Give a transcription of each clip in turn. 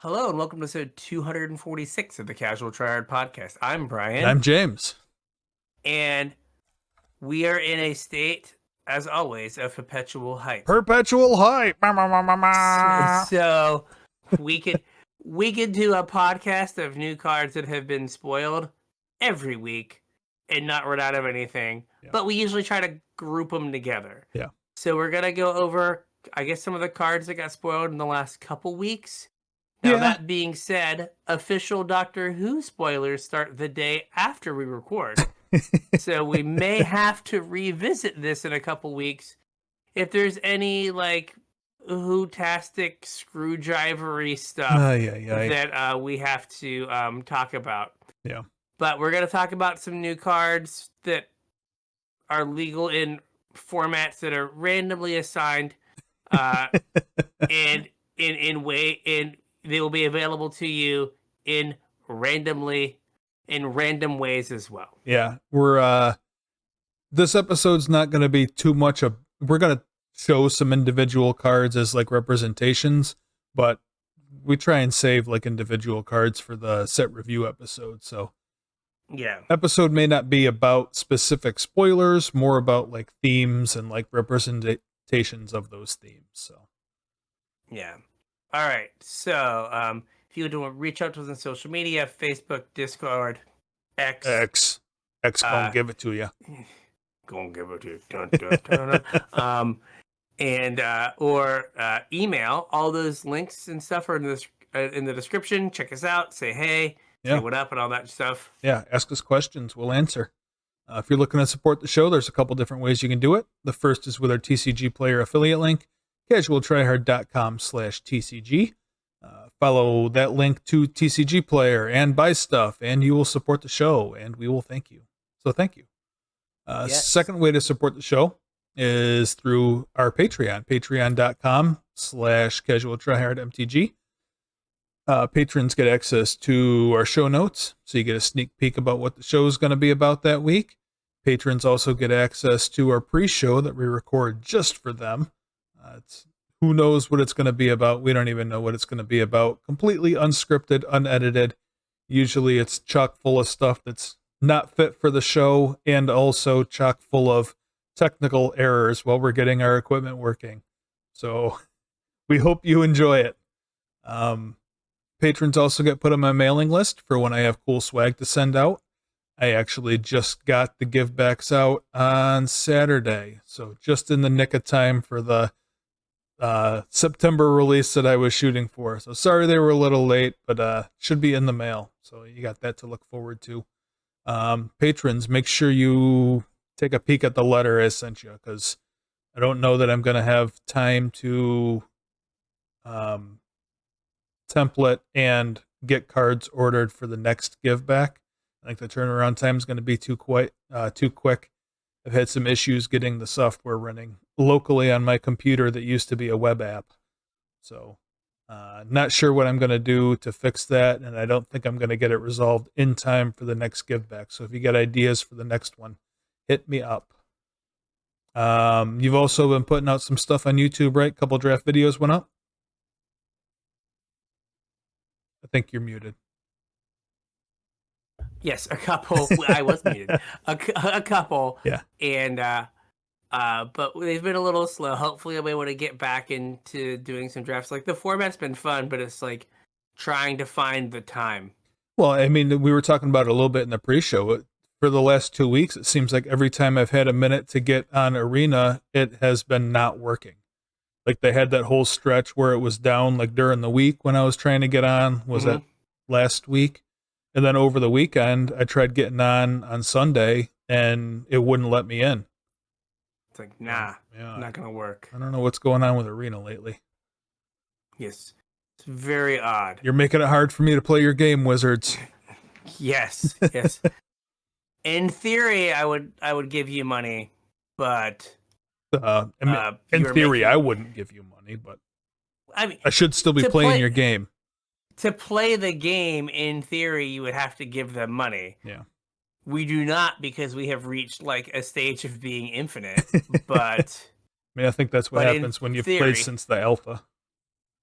Hello and welcome to episode 246 of the Casual Tryhard podcast. I'm And Brian, I'm James. and we are in a state, as always, of perpetual hype. Perpetual hype. So we could do a podcast of new cards that have been spoiled every week and not run out of anything. Yeah. But we usually try to group them together. Yeah. So we're gonna go over, I guess, some of the cards that got spoiled in the last couple weeks. Now, that being said, official Doctor Who spoilers start the day after we record. So we may have to revisit this in a couple weeks. If there's any, like, Who-tastic screwdrivery stuff that we have to talk about. Yeah. But we're going to talk about some new cards that are legal in formats that are randomly assigned and they will be available to you in random ways as well. Yeah, we're this episode's not going to be too much of. We're going to show some individual cards as like representations, but we try and save like individual cards for the set review episode. So yeah, episode may not be about specific spoilers, more about like themes and like representations of those themes. So yeah. All right, so if you want to reach out to us on social media, Facebook, Discord, X gonna give it to you. Gonna give it to you. Dun, dun, dun, dun. Or email. All those links and stuff are in the description. Check us out. Say hey. Say what up and all that stuff. Yeah, ask us questions. We'll answer. If you're looking to support the show, there's a couple different ways you can do it. The first is with our TCG Player affiliate link. CasualTryHard.com/TCG. Follow that link to TCG Player and buy stuff, and you will support the show, and we will thank you. So thank you. Yes. Second way to support the show is through our Patreon, patreon.com/CasualTryHardMTG. Patrons get access to our show notes, so you get a sneak peek about what the show is going to be about that week. Patrons also get access to our pre-show that we record just for them. Who knows what it's going to be about? We don't even know what it's going to be about. Completely unscripted, unedited. Usually it's chock full of stuff that's not fit for the show and also chock full of technical errors while we're getting our equipment working. So we hope you enjoy it. Patrons also get put on my mailing list for when I have cool swag to send out. I actually just got the give backs out on Saturday. So just in the nick of time for the September release that I was shooting for. So sorry they were a little late, but should be in the mail. So you got that to look forward to. Patrons, make sure you take a peek at the letter I sent you, because I don't know that I'm going to have time to template and get cards ordered for the next give back. I think the turnaround time is going to be too quick. I've had some issues getting the software running locally on my computer that used to be a web app. So not sure what I'm going to do to fix that, and I don't think I'm going to get it resolved in time for the next give back. So if you got ideas for the next one, hit me up. You've also been putting out some stuff on YouTube, right? A couple draft videos went up. I think you're muted. Yes, a couple. I was muted. A couple. Yeah. And but they've been a little slow. Hopefully, I'll be able to get back into doing some drafts. Like, the format's been fun, but it's like trying to find the time. Well, I mean, we were talking about it a little bit in the pre-show. For the last 2 weeks, it seems like every time I've had a minute to get on Arena, it has been not working. Like, they had that whole stretch where it was down, like during the week when I was trying to get on. Was that last week? And then over the weekend, I tried getting on Sunday, and it wouldn't let me in. It's like, nah, not going to work. I don't know what's going on with Arena lately. Yes, it's very odd. You're making it hard for me to play your game, Wizards. Yes. In theory, I would give you money, but in theory, I wouldn't give you money, but I mean, I should still be playing your game. To play the game, in theory, you would have to give them money. Yeah. We do not, because we have reached like a stage of being infinite. But I mean, I think that's what happens when you've played since the alpha.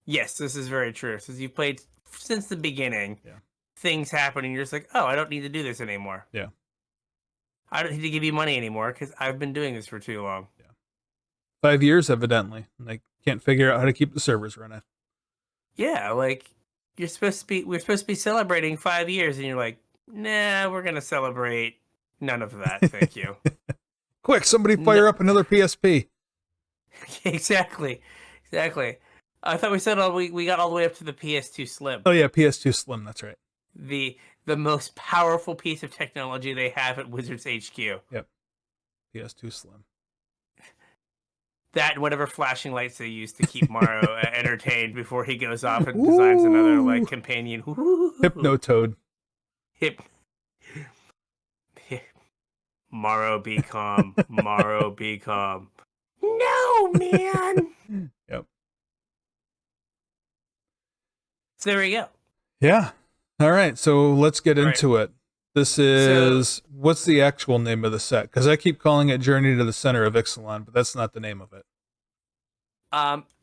Yes, this is very true. Since you've played since the beginning, Yeah. things happen and you're just like, oh, I don't need to do this anymore. Yeah. I don't need to give you money anymore because I've been doing this for too long. 5 years, evidently. And they can't figure out how to keep the servers running. Yeah, like we're supposed to be celebrating 5 years, and you're like, nah, we're gonna celebrate none of that. Thank you. Quick, somebody fire up another PSP. Exactly. I thought we said we got all the way up to the PS2 Slim. Oh yeah, PS2 Slim. That's right. The most powerful piece of technology they have at Wizards HQ. Yep. PS2 Slim. That and whatever flashing lights they use to keep Morrow entertained before he goes off and designs another like companion. Hypnotoad. Morrow be calm. Morrow be calm. No, man. Yep. So there we go. Yeah. All right. So let's get into it. This is what's the actual name of the set? Because I keep calling it Journey to the Center of Ixalan, but that's not the name of it.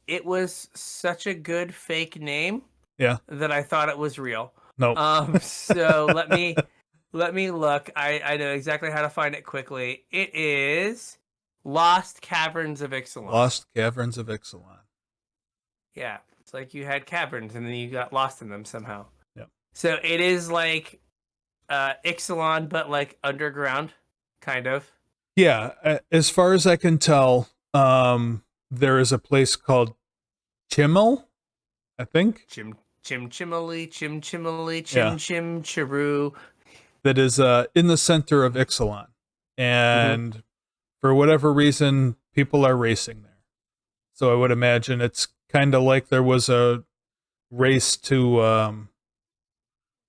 It was such a good fake name. Yeah. That I thought it was real. No. So let me look. I know exactly how to find it quickly. It is Lost Caverns of Ixalan. Lost Caverns of Ixalan. Yeah. It's like you had caverns and then you got lost in them somehow. Yep. So it is like Ixalan, but like underground, kind of. Yeah. As far as I can tell, there is a place called Chimmel, I think. Chim Chiru. That is in the center of Ixalan. And for whatever reason, people are racing there. So I would imagine it's kind of like there was a race to,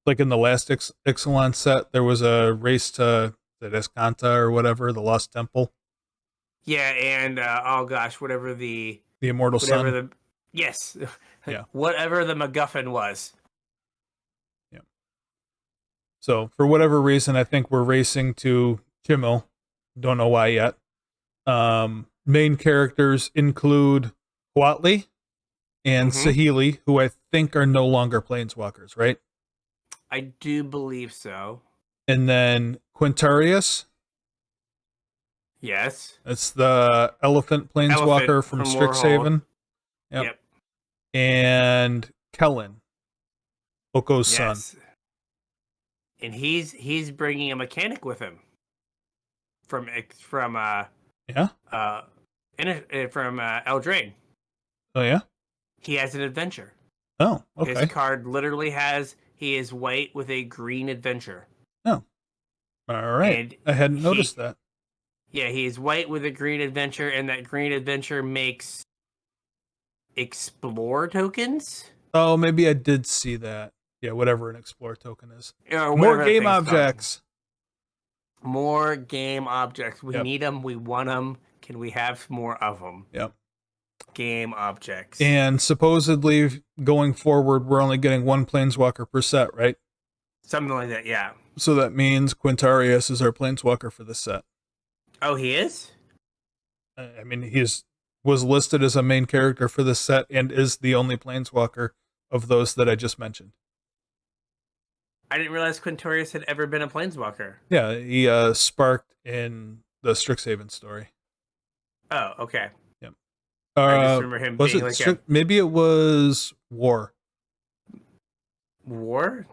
like in the last Ixalan set, there was a race to the Escanta or whatever, the Lost Temple. Yeah, and oh gosh, whatever the Immortal Sun. Yes. Yeah. Whatever the MacGuffin was. Yeah. So for whatever reason, I think we're racing to Chimmel. Don't know why yet. Main characters include Huatli and Sahili, who I think are no longer planeswalkers, right? I do believe so. And then Quintarius. Yes. That's the elephant planeswalker from Strixhaven. Yep. And Kellen, Oko's son. And he's bringing a mechanic with him from Eldraine. Oh yeah. He has an adventure. Oh, okay. His card literally he is white with a green adventure. Oh, all right. And I hadn't noticed that. Yeah, he's white with a green adventure, and that green adventure makes explore tokens. Oh, maybe I did see that. Yeah, whatever an explore token is. More game objects. More game objects. We need them. We want them. Can we have more of them? Yep. Game objects. And supposedly, going forward, we're only getting one planeswalker per set, right? Something like that, yeah. So that means Quintarius is our planeswalker for this set. Oh, he is? I mean, was listed as a main character for this set and is the only planeswalker of those that I just mentioned. I didn't realize Quintarius had ever been a planeswalker. Yeah, he sparked in the Strixhaven story. Oh, okay. Yep. I just remember him being like maybe it was War. War?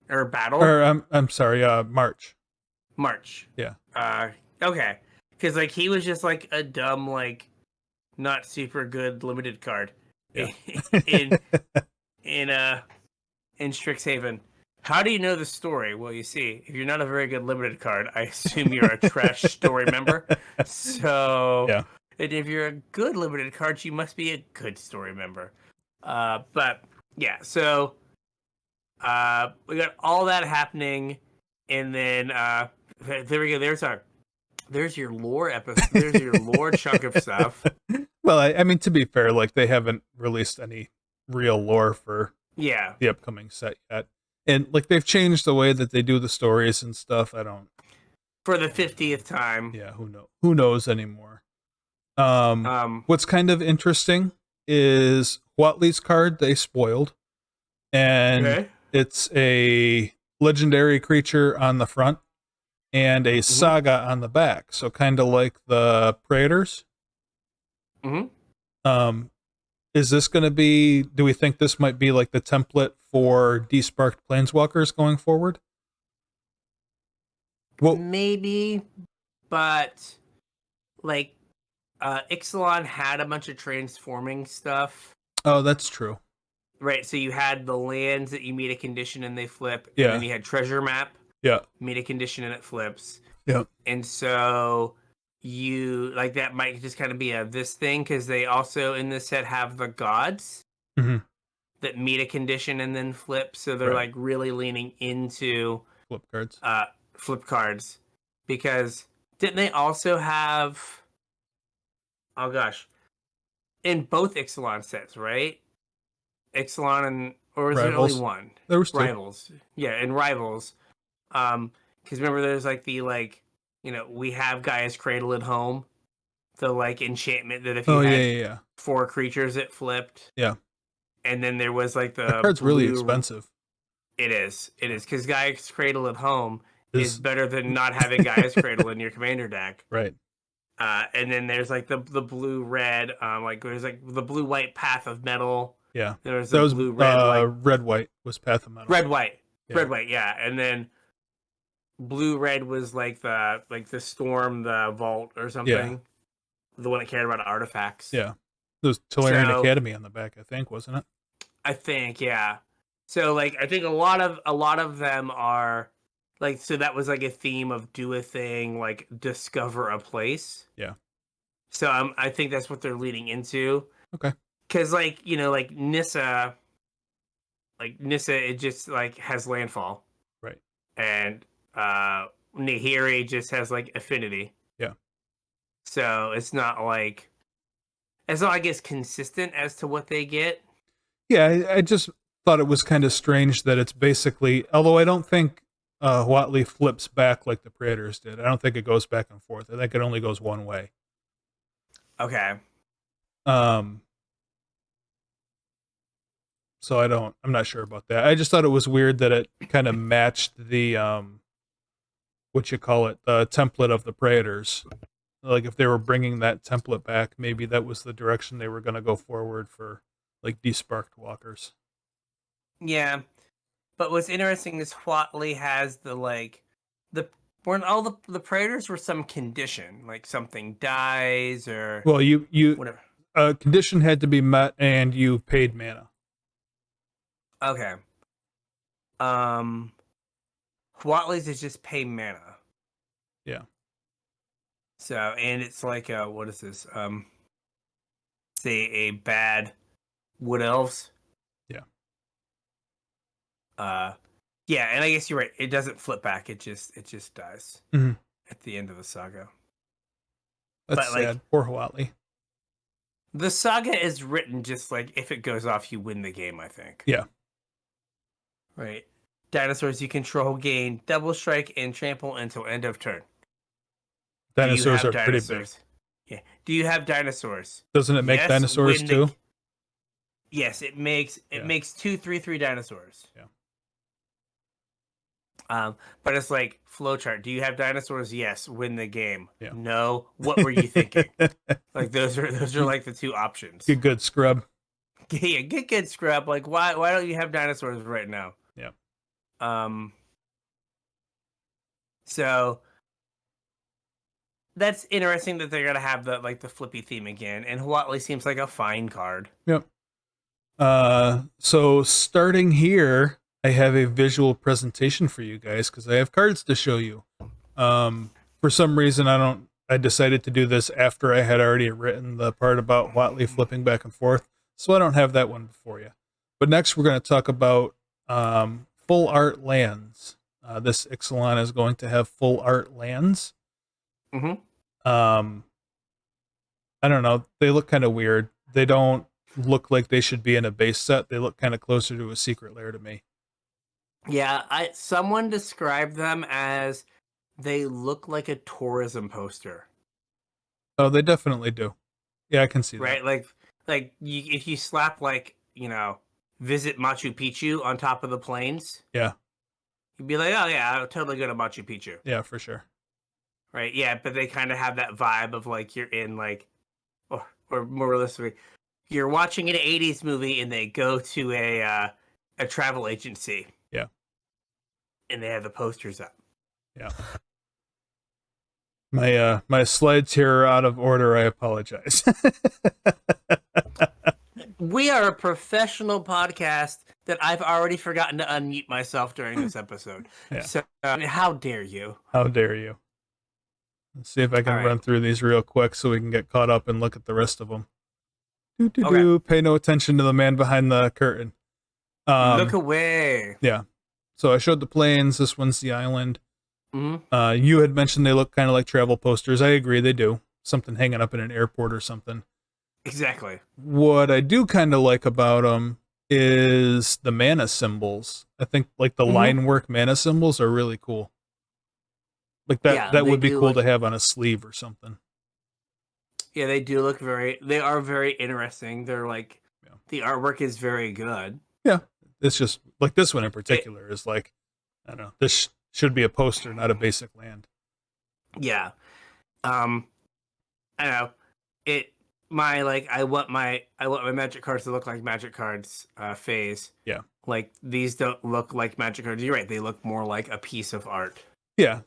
Or Battle? Or I'm sorry, March. March. Yeah. Okay. Because like he was just like a dumb, like not super good limited card. Yeah. in Strixhaven. How do you know the story? Well, you see, if you're not a very good limited card, I assume you're a trash story member. So, yeah. And if you're a good limited card, you must be a good story member. But yeah, so we got all that happening, and then there we go. There's your lore episode. There's your lore chunk of stuff. Well, I mean, to be fair, like they haven't released any real lore for the upcoming set yet. And like they've changed the way that they do the stories and stuff. For the 50th time. Yeah, who knows anymore. What's kind of interesting is Huatley's card they spoiled, and it's a legendary creature on the front and a saga on the back. So kind of like the Praetors. Is this going to be, do we think this might be like the template for Desparked Planeswalkers going forward? Well, maybe, but like Ixalan had a bunch of transforming stuff. Oh, that's true. Right, so you had the lands that you meet a condition and they flip, Yeah. and then you had treasure map. Yeah. Meet a condition and it flips. Yeah. And so you like that might just kind of be a this thing because they also in this set have the gods that meet a condition and then flip. So they're like really leaning into flip cards because didn't they also have? Oh gosh, in both Ixalan sets, right? Ixalan and or is it only one? There was two. Rivals. Yeah, in Rivals. Because remember, there's like the we have Gaia's Cradle at home, the like enchantment that if you had 4 creatures, it flipped. Yeah. And then there was like the card's really expensive. It is because Gaia's Cradle at home is better than not having Gaia's Cradle in your commander deck. Right. And then there's like the blue red, like there's like the blue white Path of Metal. Yeah. There's that was blue red red white was Path of Metal. Red white. Yeah, and then blue red was like the Storm, the Vault or something. Yeah. The one that cared about artifacts. Yeah. There was Tolarian Academy on the back, I think, wasn't it? I think, yeah. So like I think a lot of them are like, so that was like a theme of do a thing, like discover a place. Yeah. So I think that's what they're leading into. Okay. Because like Nissa, it just like has landfall. Right. And Nahiri just has like affinity. Yeah. So it's not like it's consistent as to what they get. Yeah, I just thought it was kind of strange that it's basically, although I don't think Huatley flips back like the Praetors did. I don't think it goes back and forth. I think it only goes one way. Okay. So I'm not sure about that. I just thought it was weird that it kind of matched the the template of the Praetors. Like if they were bringing that template back, maybe that was the direction they were going to go forward for like Desparked Walkers. Yeah. But what's interesting is Huatley has when all the Praetors were some condition, like something dies or you whatever. A condition had to be met and you paid mana. Okay. Huatley's is just pay mana. Yeah. So, and it's like what is this? Say a bad Wood Elves. Yeah. Yeah, and I guess you're right. It doesn't flip back. It just dies at the end of the saga. That's sad. Poor Huatley. The saga is written just like if it goes off, you win the game. I think. Yeah. Right. Dinosaurs you control gain double strike and trample until end of turn. Dinosaurs are pretty big. Yeah. Do you have dinosaurs? Doesn't it make dinosaurs too? Yes, it makes 2/3/3 dinosaurs. Yeah. But it's like flowchart. Do you have dinosaurs? Yes, win the game. Yeah. No. What were you thinking? Like those are like the two options. Get good, scrub. Yeah, get good, scrub. Like why don't you have dinosaurs right now? Yeah. So that's interesting that they're gonna have the flippy theme again, and Huatley seems like a fine card. Yep. So starting here, I have a visual presentation for you guys because I have cards to show you. For some reason, I decided to do this after I had already written the part about Huatley flipping back and forth, so I don't have that one before you. But next, we're going to talk about full art lands. This Ixalan is going to have full art lands. Mm-hmm. I don't know. They look kind of weird. They don't look like they should be in a base set. They look kind of closer to a secret lair to me. Yeah, someone described them as they look like a tourism poster. Oh, they definitely do. Yeah, I can see that. Right, like if you slap like visit Machu Picchu on top of the plains, Yeah. you'd be like, oh yeah, I'll totally go to Machu Picchu. Yeah, for sure. Right? Yeah, but they kind of have that vibe of like you're in like, or more realistically, you're watching an '80s movie and they go to a travel agency. Yeah. And they have the posters up. Yeah. My slides here are out of order. I apologize. We are a professional podcast that I've already forgotten to unmute myself during this episode. Yeah. So how dare you? How dare you? Let's see if I can run through these real quick so we can get caught up and look at the rest of them. Pay no attention to the man behind the curtain. Look away. Yeah. So I showed the planes. This one's the island. Mm-hmm. You had mentioned they look kind of like travel posters. I agree, they do. Something hanging up in an airport or something. Exactly. What I do kind of like about them is the mana symbols. I think like the line work mana symbols are really cool. Like that would be cool to have on a sleeve or something. Yeah, they do look they are very interesting. They're like, the artwork is very good. Yeah. It's just like this one in particular is like, I don't know, this should be a poster, not a basic land. Yeah. I know. I want my magic cards to look like magic cards phase. Yeah. Like these don't look like magic cards. You're right. They look more like a piece of art. Yeah.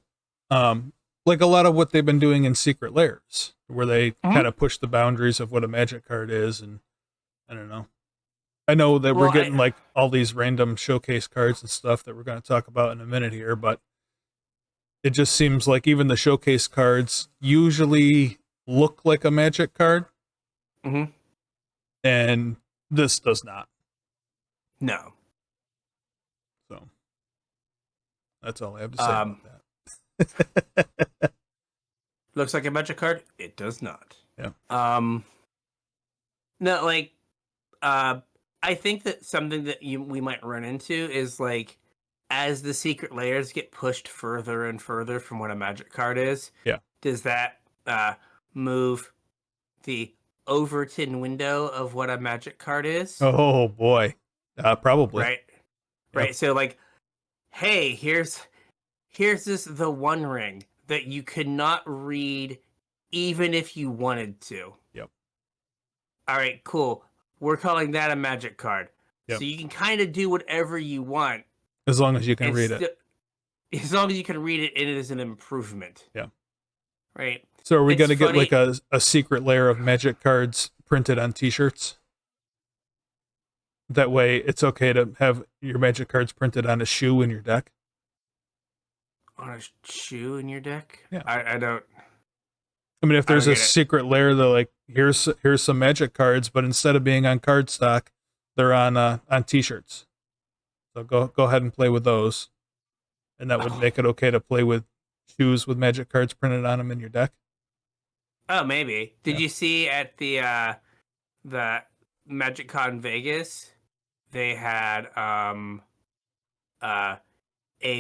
Like a lot of what they've been doing in Secret Lairs, where they kind of push the boundaries of what a magic card is, and I don't know. I know that we're getting like all these random showcase cards and stuff that we're going to talk about in a minute here, but it just seems like even the showcase cards usually look like a magic card. Mm-hmm. And this does not. No. So that's all I have to say about that. Looks like a magic card. It does not. Yeah. No, like, I think that something that we might run into is like, as the secret layers get pushed further and further from what a magic card is. Yeah. Does that move the Overton window of what a magic card is? Oh boy, probably. Right. Right. So like, hey, here's the One Ring that you could not read even if you wanted to. Yep. All right, cool. We're calling that a magic card. Yep. So you can kind of do whatever you want. As long as you can read it. As long as you can read it, it is an improvement. Yeah. Right. So are we going to get like a secret layer of magic cards printed on t-shirts? That way it's okay to have your magic cards printed on a shoe in your deck? On a shoe in your deck? Yeah. I don't. I mean, if there's a secret layer that like, here's some magic cards, but instead of being on cardstock, they're on t-shirts. So go ahead and play with those. And that would make it okay to play with shoes with magic cards printed on them in your deck. Oh, maybe. Did you see at the Magic Con Vegas, they had a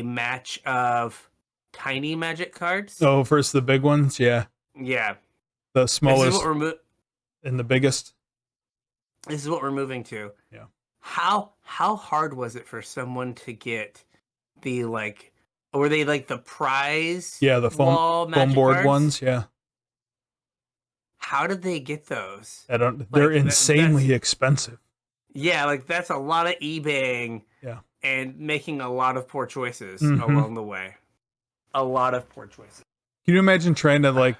match of tiny magic cards? Oh, first the big ones, yeah. Yeah. The smallest and the biggest. This is what we're moving to. Yeah. How hard was it for someone to get the like, were they like the prize? Yeah, the foam board cards? ones, yeah. How did they get those? They're insanely expensive. Yeah, like that's a lot of eBaying. Yeah. And making a lot of poor choices along the way. A lot of poor choices. Can you imagine trying to like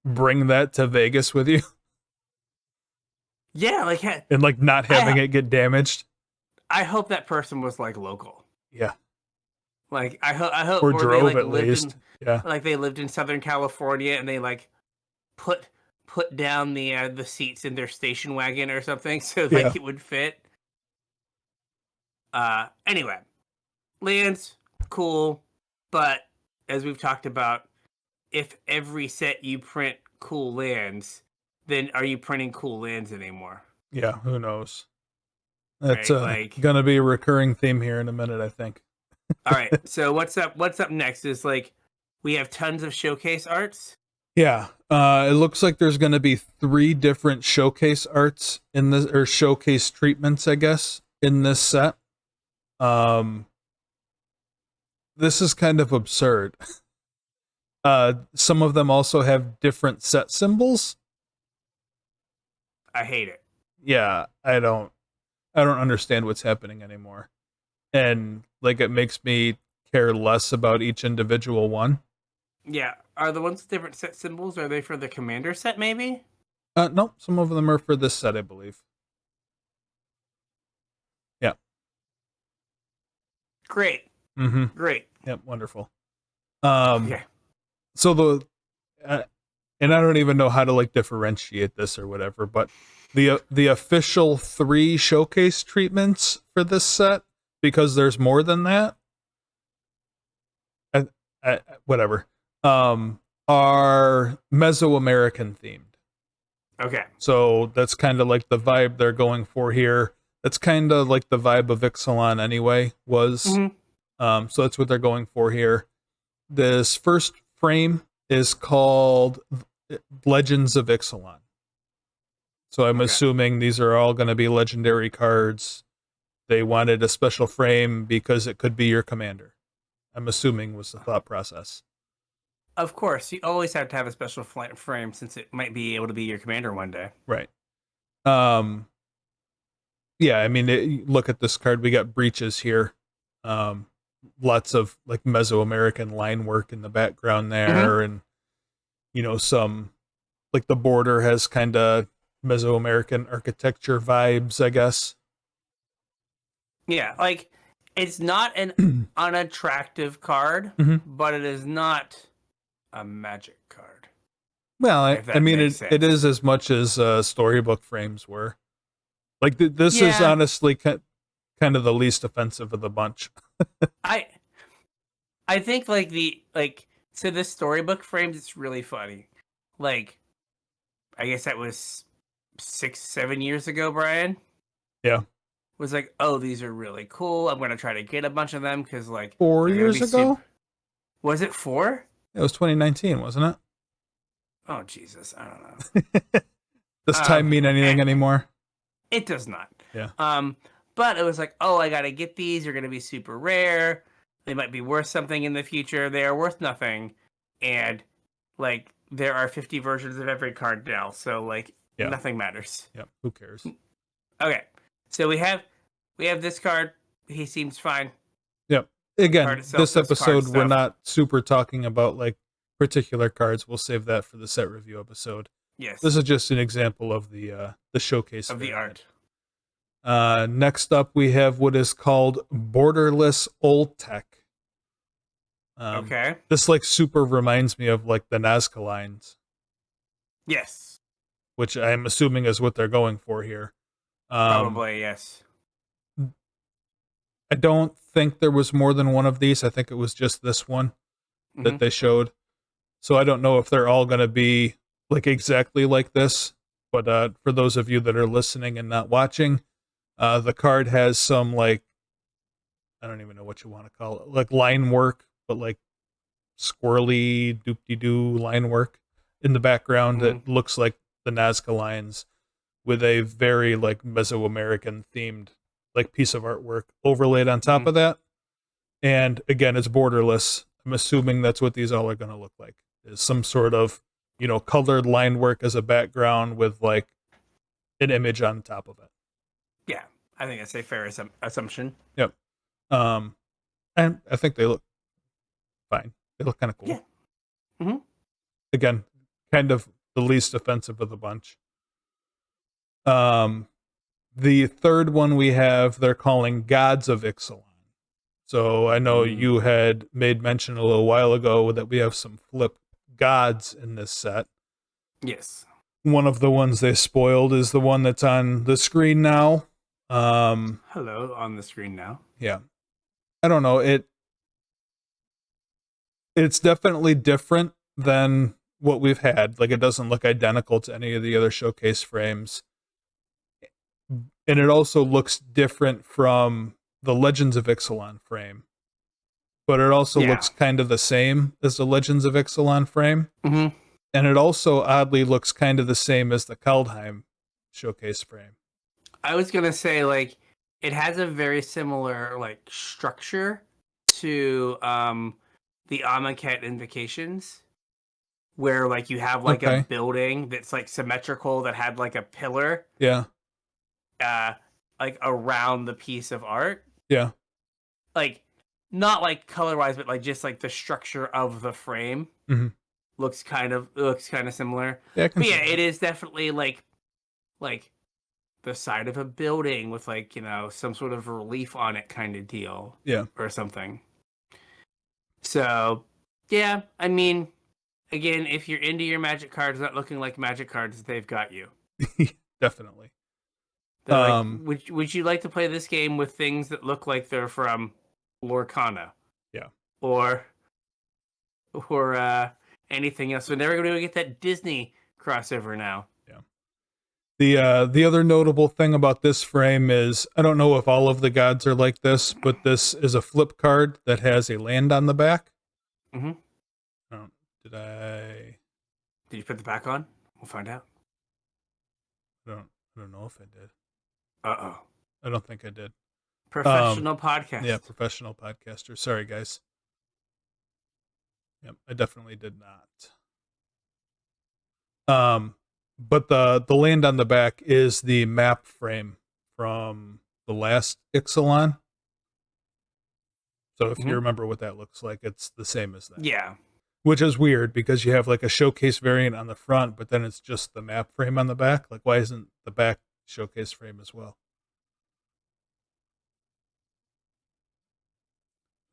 bring that to Vegas with you? Yeah, like and like not having it get damaged. I hope that person was like local. Yeah. Like I hope or drove they, like, at least. Yeah. Like they lived in Southern California and they like put down the seats in their station wagon or something so like it would fit. Anyway, lands cool, but as we've talked about, if every set you print cool lands, then are you printing cool lands anymore? Yeah, who knows? That's right, gonna be a recurring theme here in a minute, I think. All right, so what's up next is like we have tons of showcase arts. Yeah. It looks like there's going to be 3 different showcase arts in this, or showcase treatments, I guess, in this set. This is kind of absurd. Some of them also have different set symbols. I hate it. Yeah, I don't understand what's happening anymore. And like it makes me care less about each individual one. Yeah. Are the ones with different set symbols, are they for the commander set maybe? No, some of them are for this set, I believe. Yeah. Great. Mm-hmm. Great. Yep, wonderful. Yeah. So and I don't even know how to like differentiate this or whatever, but the official 3 showcase treatments for this set, because there's more than that. Whatever. Are Mesoamerican themed. Okay. So that's kind of like the vibe they're going for here. That's kind of like the vibe of Ixalan anyway was. Mm-hmm. So that's what they're going for here. This first frame is called Legends of Ixalan. So I'm assuming these are all going to be legendary cards. They wanted a special frame because it could be your commander. I'm assuming was the thought process. Of course, you always have to have a special frame since it might be able to be your commander one day. Right. Yeah, I mean, look at this card. We got breaches here. Lots of like Mesoamerican line work in the background there, and some like the border has kind of Mesoamerican architecture vibes, I guess. Yeah, like it's not an unattractive card, but it is not a magic card. Well, I mean, it is as much as storybook frames were. Like this is honestly kind of the least offensive of the bunch. I think so this storybook frames, it's really funny. Like, I guess that was 6-7 years ago, Brian. Yeah. Was like, oh, these are really cool. I'm gonna try to get a bunch of them because like 4 years ago. Was it 4? It was 2019, wasn't it? Oh Jesus, I don't know. Does time mean anything anymore? It does not. Yeah. But it was like, oh, I gotta get these. They're gonna be super rare. They might be worth something in the future. They are worth nothing, and like there are 50 versions of every card now, so like nothing matters. Yep. Who cares? Okay, so we have this card. He seems fine. Yep. Again, this episode we're not super talking about like particular cards. We'll save that for the set review episode. Yes. This is just an example of the showcase of the art. Next up, we have what is called Borderless Old Tech. Okay. This like super reminds me of like the Nazca lines. Yes. Which I'm assuming is what they're going for here. Probably, yes. I don't think there was more than one of these. I think it was just this one that they showed. So I don't know if they're all going to be like exactly like this. But for those of you that are listening and not watching, the card has some like, I don't even know what you want to call it, like line work, but like squirrely doop-de-doo line work in the background that looks like the Nazca lines with a very like Mesoamerican themed like piece of artwork overlaid on top of that. And again, it's borderless. I'm assuming that's what these all are going to look like, is some sort of, colored line work as a background with like an image on top of it. Yeah, I think that's a fair assumption. Yep. And I think they look fine. They look kind of cool. Yeah. Again, kind of the least offensive of the bunch. The third one we have, they're calling Gods of Ixalan. So I know you had made mention a little while ago that we have some flip gods in this set. Yes. One of the ones they spoiled is the one that's on the screen now. Hello, on the screen now. Yeah. I don't know. It's definitely different than what we've had. Like, it doesn't look identical to any of the other showcase frames. And it also looks different from the Legends of Ixalan frame. But it also looks kind of the same as the Legends of Ixalan frame. And it also oddly looks kind of the same as the Kaldheim showcase frame. I was gonna say, like, it has a very similar like structure to the Amonkhet Invocations, where like you have like a Okay. building that's like symmetrical that had like a pillar Yeah. like around the piece of art. Yeah. Like not like color wise, but like just like the structure of the frame Mm-hmm. looks kind of similar. Yeah, I can But see yeah, that. it is definitely like the side of a building with like, you know, some sort of relief on it kind of deal. Yeah. Or something. So yeah, I mean, again, if you're into your magic cards not looking like magic cards, they've got you. Definitely. They're like, would you like to play this game with things that look like they're from Lorcana? Yeah. Or anything else. We're never going to get that Disney crossover now. Yeah. The other notable thing about this frame is, I don't know if all of the gods are like this, but this is a flip card that has a land on the back. Mm-hmm. Did you put the back on? We'll find out. I don't know if I did. Uh-oh. I don't think I did. Professional podcast. Yeah, professional podcaster. Sorry, guys. Yep, I definitely did not. But the land on the back is the map frame from the last Ixalan. So if you remember what that looks like, it's the same as that. Yeah. Which is weird because you have like a showcase variant on the front, but then it's just the map frame on the back. Like, why isn't the back showcase frame as well?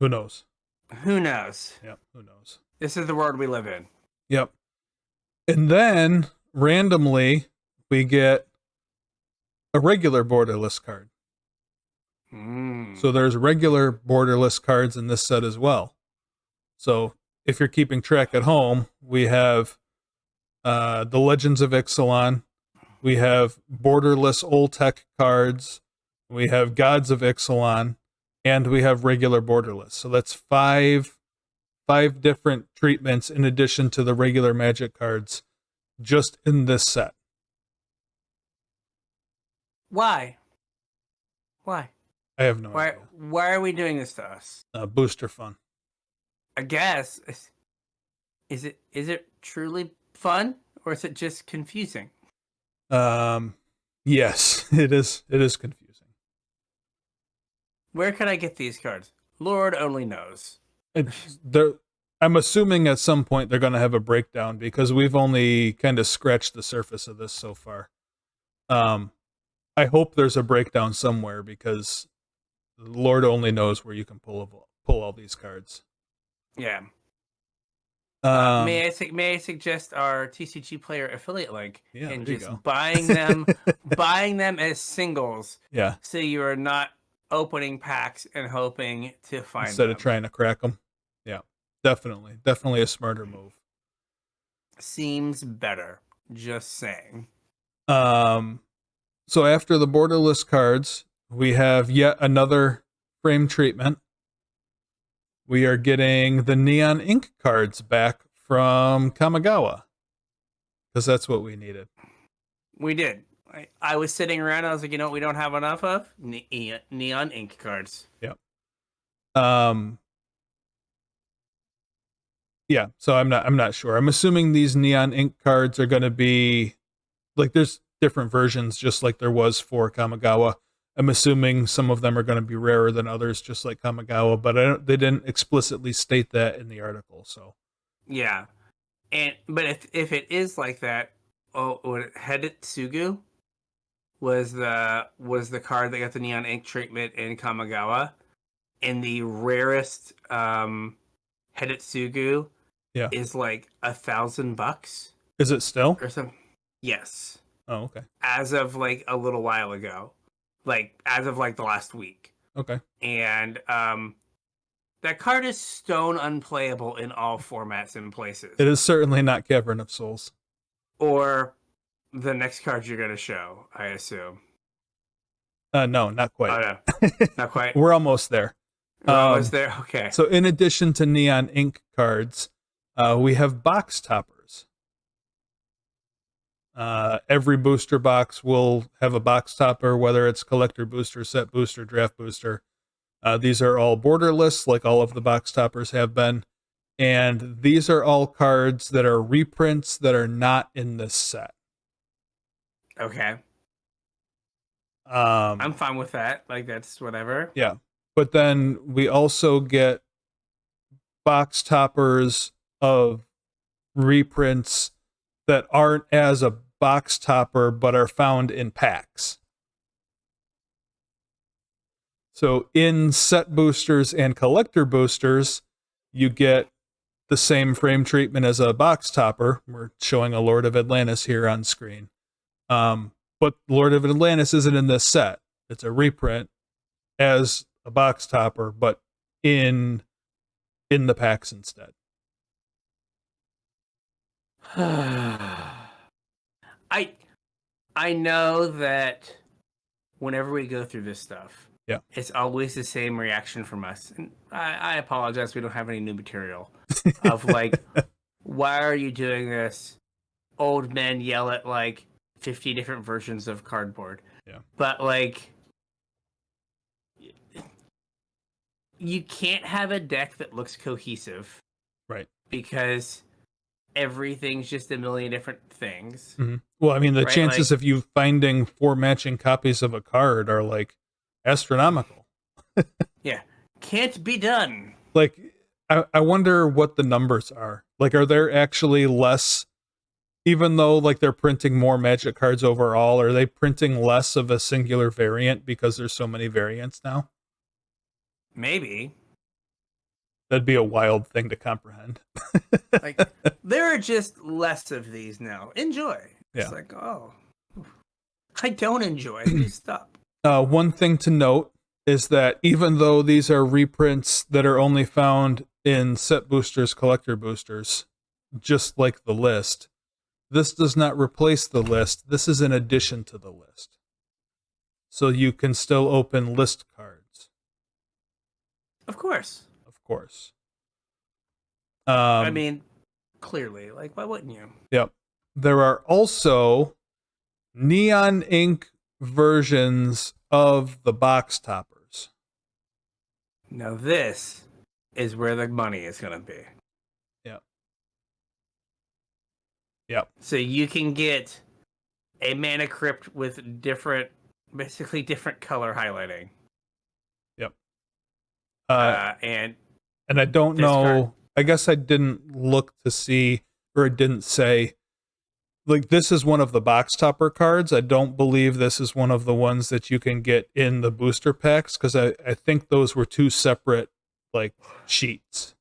Who knows? Who knows? Yep, who knows? This is the world we live in. Yep. And then randomly we get a regular borderless card. So there's regular borderless cards in this set as well. So if you're keeping track at home, we have the Legends of Ixalan, we have borderless Oltec cards, we have Gods of Ixalan, and we have regular borderless. So that's five different treatments in addition to the regular Magic cards just in this set. Why? I have no idea. Why are we doing this to us? Booster fun. I guess. Is it truly fun or is it just confusing? Yes, it is confusing. Where can I get these cards? Lord only knows. I'm assuming at some point they're going to have a breakdown because we've only kind of scratched the surface of this so far. I hope there's a breakdown somewhere because the Lord only knows where you can pull all these cards. Yeah. May I suggest our TCG player affiliate link and just buying them as singles. Yeah. So you are not opening packs and hoping to find instead them. of trying to crack them. Yeah. Definitely a smarter move. Seems better. Just saying. So after the borderless cards, we have yet another frame treatment. We are getting the Neon Ink cards back from Kamigawa. Because that's what we needed. We did. I was sitting around, I was like, you know what we don't have enough of? Neon Ink cards. Yep. Yeah, so I'm not sure. I'm assuming these Neon Ink cards are going to be like there's different versions just like there was for Kamigawa. I'm assuming some of them are going to be rarer than others just like Kamigawa, but they didn't explicitly state that in the article, so. Yeah. But if it is like that, Hedetsugu was the card that got the Neon Ink treatment in Kamigawa, and the rarest Hedetsugu is like $1,000. Is it still? Or something? Yes. Oh, okay. As of like a little while ago, like as of like the last week. Okay. And that card is stone unplayable in all formats and places. It is certainly not Cavern of Souls. Or the next card you're going to show, I assume. No, not quite. Oh, no. Not quite? We're almost there. We're almost there? Okay. So in addition to Neon Ink cards, we have box toppers. Every booster box will have a box topper, whether it's collector booster, set booster, draft booster. These are all borderless, like all of the box toppers have been. And these are all cards that are reprints that are not in this set. Okay. I'm fine with that. Like, that's whatever. Yeah. But then we also get box toppers of reprints that aren't as a box topper but are found in packs. So in set boosters and collector boosters, you get the same frame treatment as a box topper. We're showing a Lord of Atlantis here on screen. But Lord of Atlantis isn't in this set. It's a reprint as a box topper, but in the packs instead. I know that whenever we go through this stuff, yeah, it's always the same reaction from us. And I apologize, we don't have any new material of like, why are you doing this? Old men yell at like 50 different versions of cardboard. Yeah. But like, you can't have a deck that looks cohesive. Right. Because everything's just a million different things. Mm-hmm. Well, I mean, the chances of you finding 4 matching copies of a card are like astronomical. Yeah. Can't be done. Like, I wonder what the numbers are. Like, are there actually less, even though like they're printing more Magic cards overall, are they printing less of a singular variant because there's so many variants now? Maybe. That'd be a wild thing to comprehend. Like, there are just less of these now. Enjoy. Yeah. It's like, oh, I don't enjoy. Just stop. One thing to note is that even though these are reprints that are only found in set boosters, collector boosters, just like the list, this does not replace the list. This is in addition to the list. So you can still open list cards. Of course. Of course. I mean, clearly, like, why wouldn't you? Yep. There are also neon ink versions of the box toppers. Now this is where the money is going to be. Yep. Yep. So you can get a mana crypt with basically different color highlighting. Yep. And I don't know. card. I guess I didn't look to see, or it didn't say, like, this is one of the box topper cards. I don't believe this is one of the ones that you can get in the booster packs, because I think those were 2 separate, like, sheets.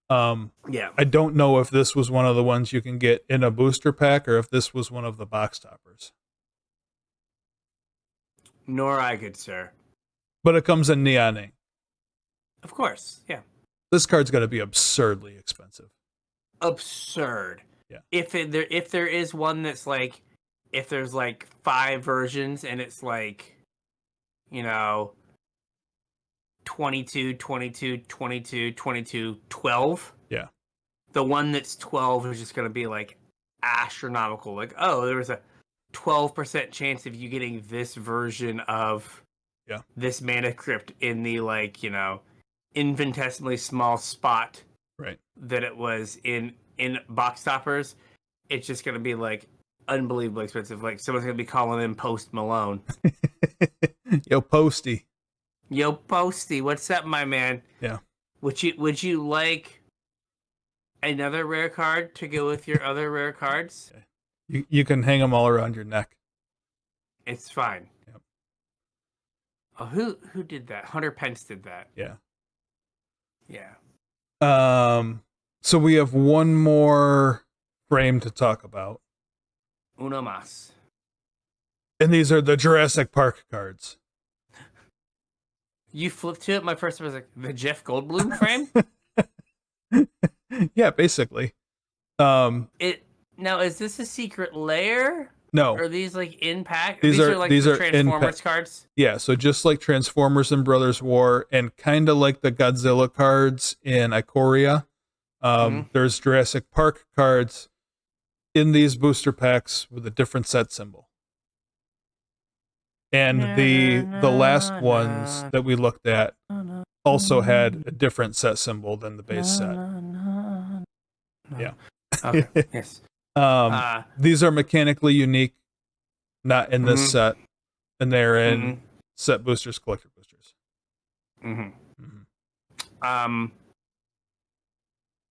Yeah. I don't know if this was one of the ones you can get in a booster pack or if this was one of the box toppers. Nor I, good sir. But it comes in neon ink. Of course, yeah. This card's going to be absurdly expensive. Absurd. Yeah. If there is one that's like, if there's like 5 versions and it's like, 22, 22, 22, 22, 12. Yeah. The one that's 12 is just going to be like astronomical. Like, oh, there was a 12% chance of you getting this version of this mana crypt in the, like, infinitesimally small spot that it was in box toppers. It's just going to be like unbelievably expensive. Like, someone's going to be calling in Post Malone. Yo, Posty. Yo, Posty, what's up, my man? Yeah. Would you like another rare card to go with your other rare cards? You can hang them all around your neck. It's fine. Yep. Oh, who did that? Hunter Pence did that. Yeah. Yeah. So we have one more frame to talk about. Uno más. And these are the Jurassic Park cards. You flipped to it. My first was like, the Jeff Goldblum frame? Yeah, basically. Now, is this a secret lair? No. Or are these like in pack? These are like these the are Transformers cards? Yeah, so just like Transformers and Brothers War, and kind of like the Godzilla cards in Ikoria, there's Jurassic Park cards in these booster packs with a different set symbol. And the last ones that we looked at also had a different set symbol than the base set. Yeah. Okay. Yes. These are mechanically unique, not in this set, and they're in set boosters, collector boosters.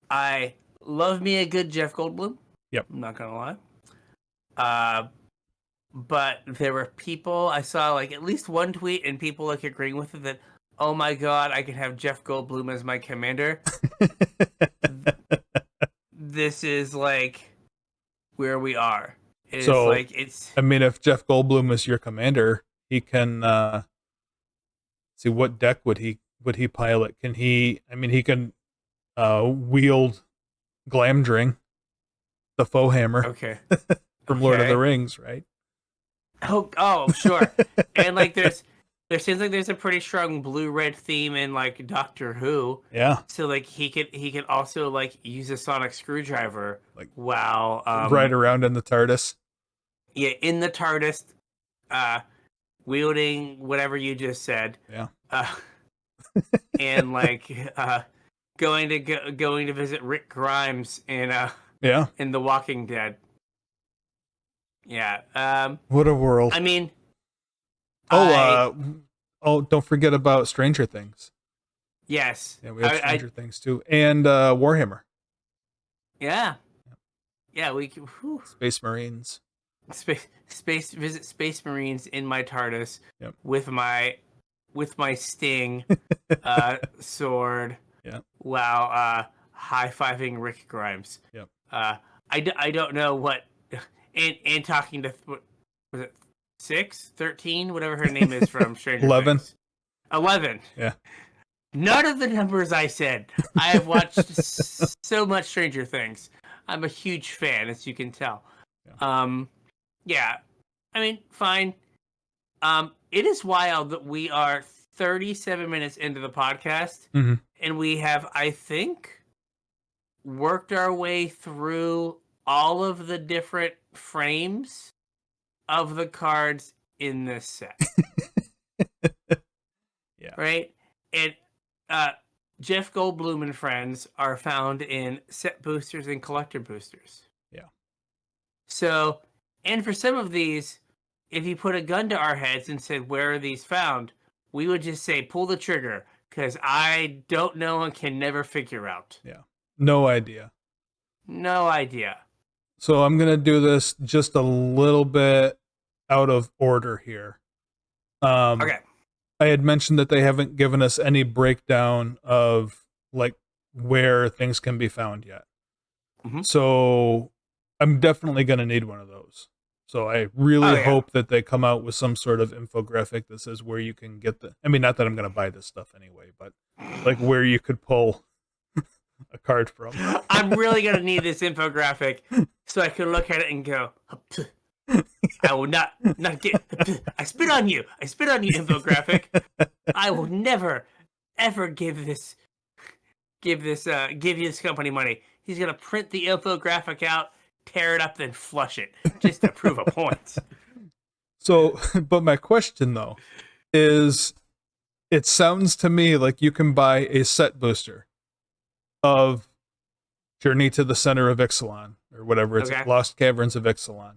I love me a good Jeff Goldblum. Yep. I'm not gonna lie. But there were people, I saw like at least one tweet and people like agreeing with it that, oh my god, I could have Jeff Goldblum as my commander. This is like where we are. I mean, if Jeff Goldblum is your commander, he can see what deck would he pilot? Can he? I mean, he can wield Glamdring, the foe hammer. Okay. From Lord of the Rings, right? Oh, sure. And like there seems like there's a pretty strong blue-red theme in like Doctor Who. Yeah. So like he could also like use a sonic screwdriver like while ride around in the TARDIS. Yeah, in the TARDIS, wielding whatever you just said. Yeah. And like going to visit Rick Grimes in in The Walking Dead. Yeah. What a world. I mean, don't forget about Stranger Things. Yes. Yeah, we have Stranger Things too, and Warhammer. Yeah. Yeah, we Space Marines. Visit Space Marines in my TARDIS. Yep. with my Sting sword. Yeah. While high-fiving Rick Grimes. Yep. I don't know what and talking to what was it 13, whatever her name is from Stranger 11. Things. 11. Yeah. None of the numbers I said. I have watched so much Stranger Things. I'm a huge fan, as you can tell. Yeah. Yeah. I mean, fine. It is wild that we are 37 minutes into the podcast, and we have, I think, worked our way through all of the different frames of the cards in this set. Yeah. Right? And Jeff Goldblum and friends are found in set boosters and collector boosters. Yeah. So, and for some of these, if you put a gun to our heads and said, where are these found? We would just say, pull the trigger, because I don't know and can never figure out. Yeah. No idea. No idea. So I'm going to do this just a little bit out of order here. Okay. I had mentioned that they haven't given us any breakdown of like where things can be found yet. So I'm definitely going to need one of those. So I really hope that they come out with some sort of infographic that says where you can get I mean, not that I'm going to buy this stuff anyway, but like where you could pull a card from. I'm really going to need this infographic so I can look at it and go, I will not get, I spit on you, infographic. I will never, ever give you this company money. He's going to print the infographic out, tear it up, then flush it just to prove a point. So, but my question though is, it sounds to me like you can buy a set booster of Journey to the Center of Ixalan, or whatever it's Lost Caverns of Ixalan,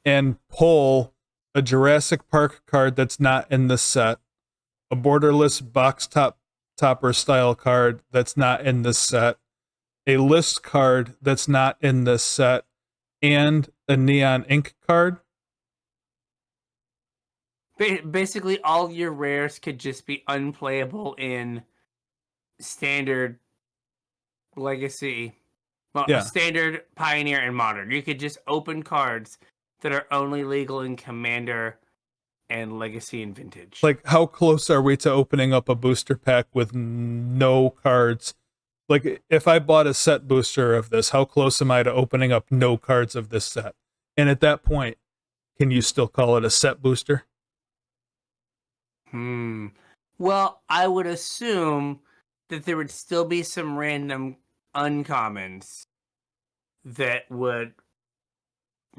and pull a Jurassic Park card that's not in this set, a borderless box topper style card that's not in this set, a list card that's not in this set, and a Neon Ink card. Basically, all your rares could just be unplayable in standard, legacy, standard, pioneer, and modern. You could just open cards that are only legal in commander and legacy and vintage. Like, how close are we to opening up a booster pack with no cards? Like, if I bought a set booster of this, how close am I to opening up no cards of this set? And at that point, can you still call it a set booster? Well, I would assume that there would still be some random uncommons that would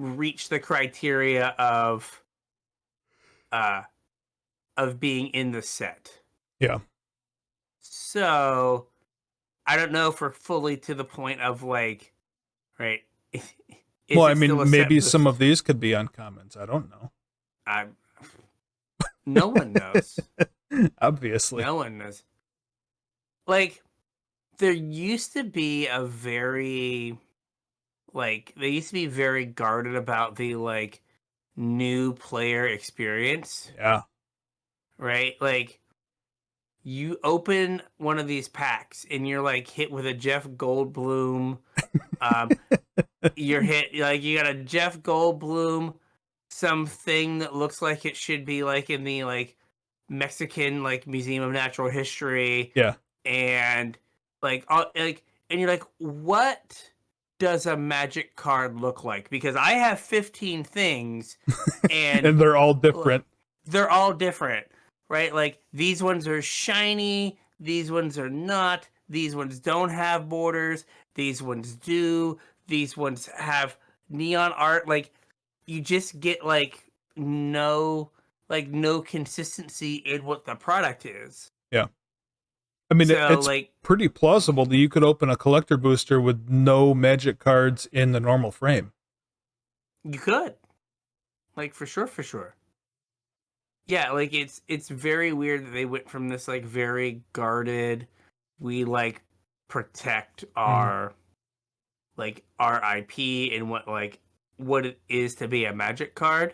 reach the criteria of being in the set. Yeah. So I don't know if we're fully to the point of like, right? Is Well, I it still a mean, set maybe some boost? of these could be uncommons. I don't know. I No one knows. Obviously. No one knows. Like there used to be a very they used to be very guarded about the like new player experience, Yeah. right? Like you open one of these packs and you're like hit with a Jeff Goldblum. Um, you're hit like you got a Jeff Goldblum, something that looks like it should be like in the like Mexican like Museum of Natural History, Yeah. and and you're like, what does a magic card look like? Because I have 15 things, and And they're all different. they're all different, right? Like these ones are shiny, these ones are not, these ones don't have borders, these ones do, these ones have neon art. Like you just get no consistency in what the product is. Yeah. I mean, So it's pretty plausible that you could open a collector booster with no magic cards in the normal frame. you could, like for sure. Yeah, like it's very weird that they went from this like very guarded, we like protect our our IP and what it is to be a magic card,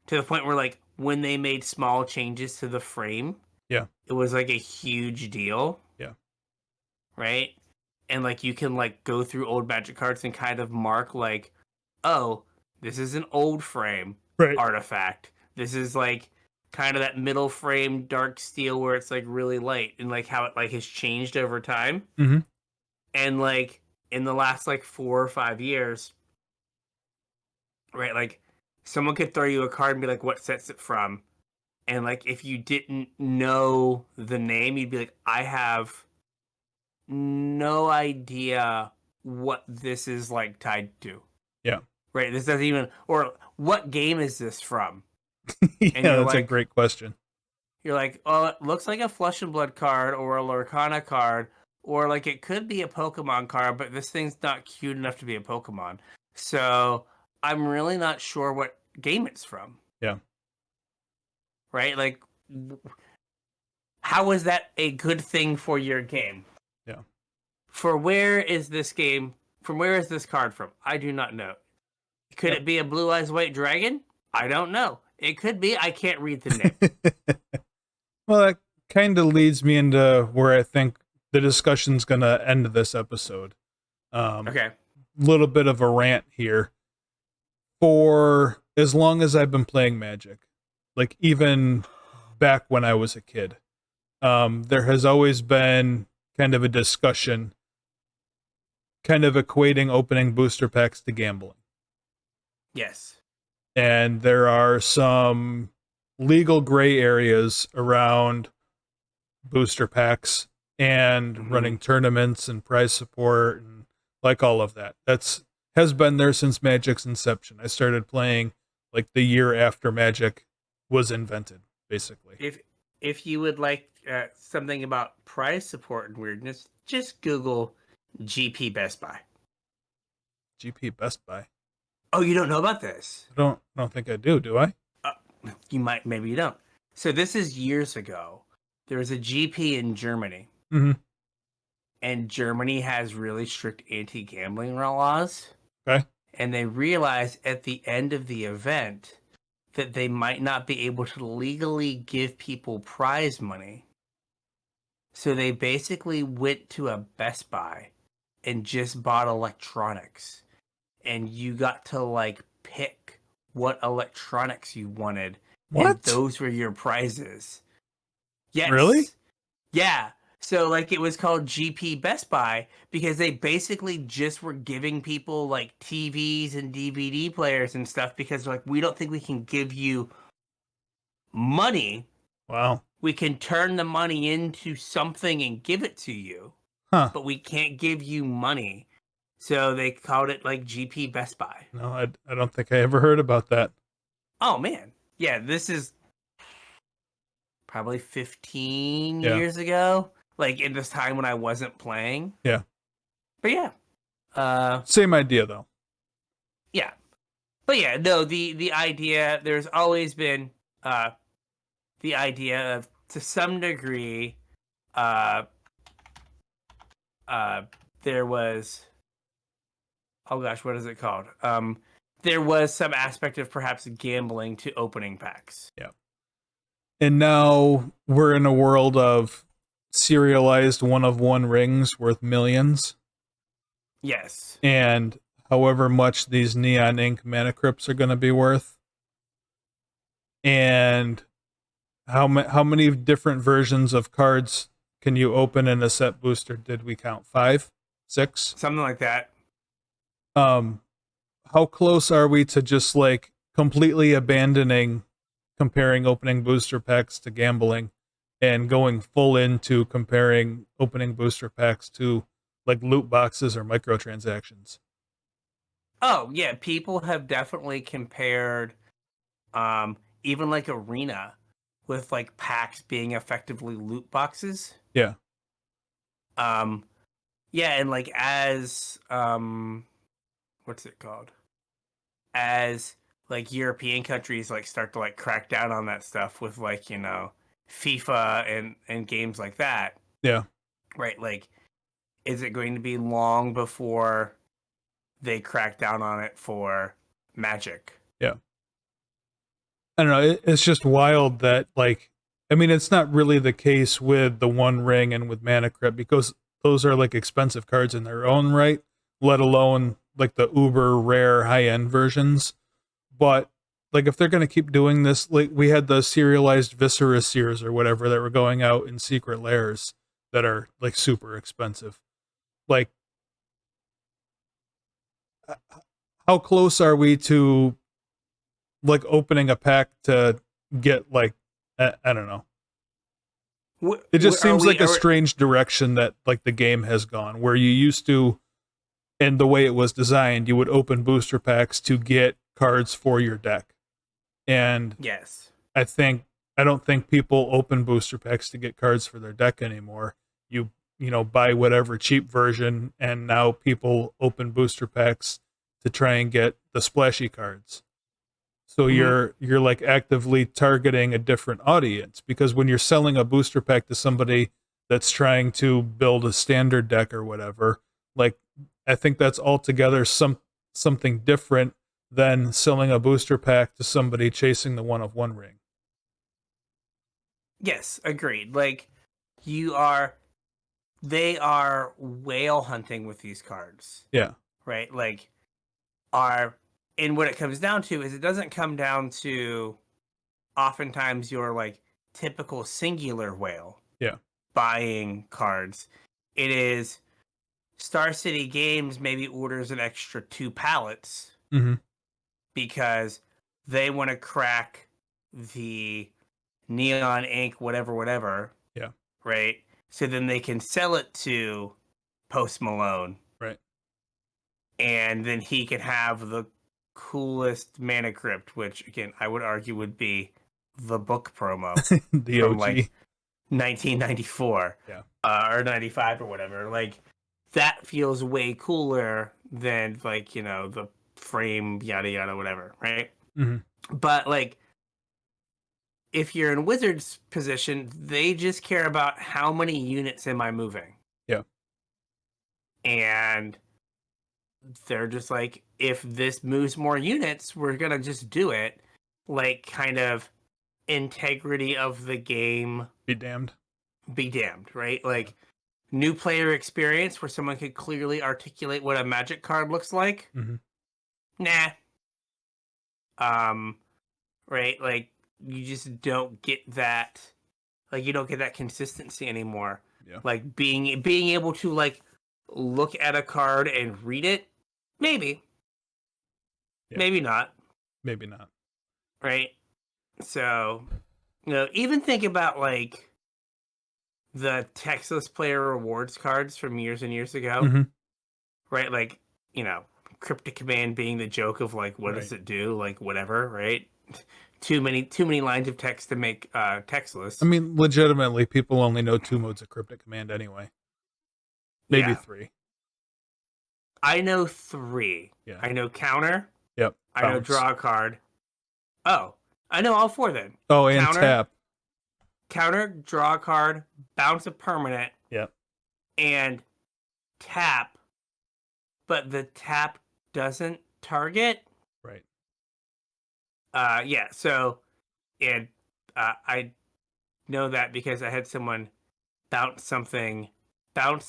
to the point where like when they made small changes to the frame, Yeah. it was like a huge deal. Yeah. Right? And like you can like go through old magic cards and kind of mark like, oh, this is an old frame Right. artifact. This is like kind of that middle frame dark steel where it's like really light, and like how it like has changed over time. Mm-hmm. And like in the last like 4 or 5 years, right? Like someone could throw you a card and be like, what set's it from? And like if you didn't know the name, you'd be like, I have no idea what this is like tied to. Yeah. Right? This doesn't even, or what game is this from? Yeah, And you're that's a like, great question. you're like, oh, it looks like a Flesh and Blood card or a Lorcana card, or like it could be a Pokemon card, but this thing's not cute enough to be a Pokemon. So I'm really not sure what game it's from. Yeah. Right? Like, how is that a good thing for your game? Yeah. From where is this card from? I do not know. Could it be a Blue Eyes White Dragon? I don't know. It could be. I can't read the name. Well, that kind of leads me into where I think the discussion's going to end this episode. Okay. Little bit of a rant here. For as long as I've been playing Magic, like even back when I was a kid, there has always been kind of a discussion kind of equating opening booster packs to gambling. Yes. And there are some legal gray areas around booster packs and running tournaments and prize support and like all of that. Has been there since Magic's inception. I started playing like the year after Magic was invented, basically. If you would like something about prize support and weirdness, just Google GP Best Buy. GP Best Buy. Oh, you don't know about this? I don't think I do I? You might, maybe you don't. So this is years ago. There was a GP in Germany. Mm-hmm. And Germany has really strict anti-gambling laws. Okay. And they realized at the end of the event that they might not be able to legally give people prize money. So they basically went to a Best Buy and just bought electronics. And you got to like pick what electronics you wanted. What? And those were your prizes. Yes. Really? Yeah. So like it was called GP Best Buy because they basically just were giving people like TVs and DVD players and stuff because like we don't think we can give you money. Wow. We can turn the money into something and give it to you. Huh. But we can't give you money. So they called it like GP Best Buy. No, I don't think I ever heard about that. Oh man. Yeah, this is probably 15 Yeah. years ago. Like in this time when I wasn't playing. Yeah. But yeah. Same idea though. Yeah. But yeah, no, the idea there's always been the idea of to some degree uh there was oh gosh, what is it called? There was some aspect of perhaps gambling to opening packs. Yeah. And now we're in a world of serialized one of one rings worth millions. Yes. And however much these neon ink mana crypts are going to be worth. And how many different versions of cards can you open in a set booster? Did we count 5, 6? Something like that. How close are we to just like completely abandoning comparing opening booster packs to gambling and going full into comparing opening booster packs to like loot boxes or microtransactions? Oh, yeah, people have definitely compared even like Arena with like packs being effectively loot boxes. Yeah. Yeah, and like as what's it called? As like European countries like start to like crack down on that stuff with like, you know, FIFA and games like that. Yeah. Right? Like is it going to be long before they crack down on it for Magic? Yeah. I don't know. It's just wild that, like, I mean, it's not really the case with the One Ring and with Mana Crypt because those are like expensive cards in their own right, let alone like the uber rare high end versions. But like, if they're going to keep doing this, like we had the serialized Viscera Sears or whatever that were going out in secret lairs that are like super expensive. Like, how close are we to like opening a pack to get like I don't know. It just seems like a strange direction that like the game has gone, where you used to, and the way it was designed, you would open booster packs to get cards for your deck. And yes, I don't think people open booster packs to get cards for their deck anymore. You know, buy whatever cheap version, and now people open booster packs to try and get the splashy cards. So you're like actively targeting a different audience, because when you're selling a booster pack to somebody that's trying to build a standard deck or whatever, like I think that's altogether something different than selling a booster pack to somebody chasing the one of one ring. Yes, agreed. Like they are whale hunting with these cards. Yeah. Right? Like and what it comes down to is it doesn't come down to oftentimes your like typical singular whale Yeah. buying cards. It is Star City Games maybe orders an extra 2 pallets because they want to crack the neon ink whatever. Yeah. Right? So then they can sell it to Post Malone. Right. And then he can have the coolest Mana Crypt, which again I would argue would be the book promo The from OG. like 1994, Yeah. Or 95 or whatever. Like that feels way cooler than like, you know, the frame yada yada whatever, right? But like if you're in Wizards position, they just care about how many units am I moving. Yeah. And they're just like, if this moves more units, we're gonna just do it. Like kind of integrity of the game Be damned. Right? Like new player experience where someone could clearly articulate what a Magic card looks like. Nah. Right? Like you just don't get that. Like you don't get that consistency anymore. Yeah. Like being able to like look at a card and read it, maybe. Yeah. Maybe not. Maybe not. Right? So, you know, even think about like the Texas player rewards cards from years and years ago. Right? Like you know, cryptic command being the joke of like, what does Right. it do? Like, whatever, right? Too many lines of text to make textless. I mean, legitimately, people only know 2 modes of cryptic command anyway. Maybe Yeah. 3. I know 3. Yeah. I know counter. Yep. I know Bounce. draw a card. Oh, I know all 4 then. Oh, and Counter, tap. draw a card, bounce a permanent, Yep. and tap, but the tap doesn't target. Right. Yeah, so, and I know that because I had someone bounce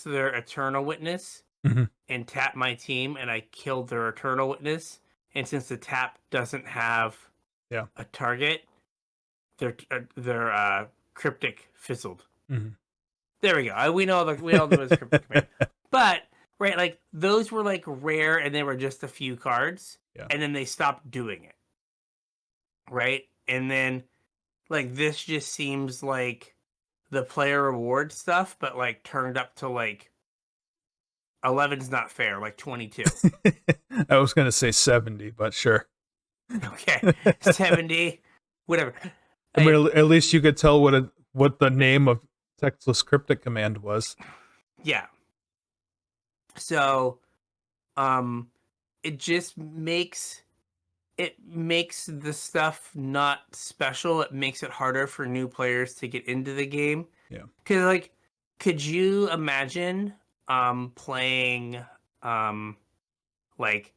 their Eternal Witness Mm-hmm. and tap my team, and I killed their Eternal Witness. And since the tap doesn't have Yeah. a target, their cryptic fizzled. Mm-hmm. There we go. We know there was cryptic command, but right, like those were like rare, and they were just a few cards, Yeah. and then they stopped doing it, right? And then like this just seems like the player reward stuff, but like turned up to like 11's not fair, like 22. I was going to say 70, but sure. Okay, 70, whatever. I mean, at least you could tell what the name of textless cryptic command was. Yeah. So, it just makes the stuff not special. It makes it harder for new players to get into the game. Yeah. Because like, could you imagine playing like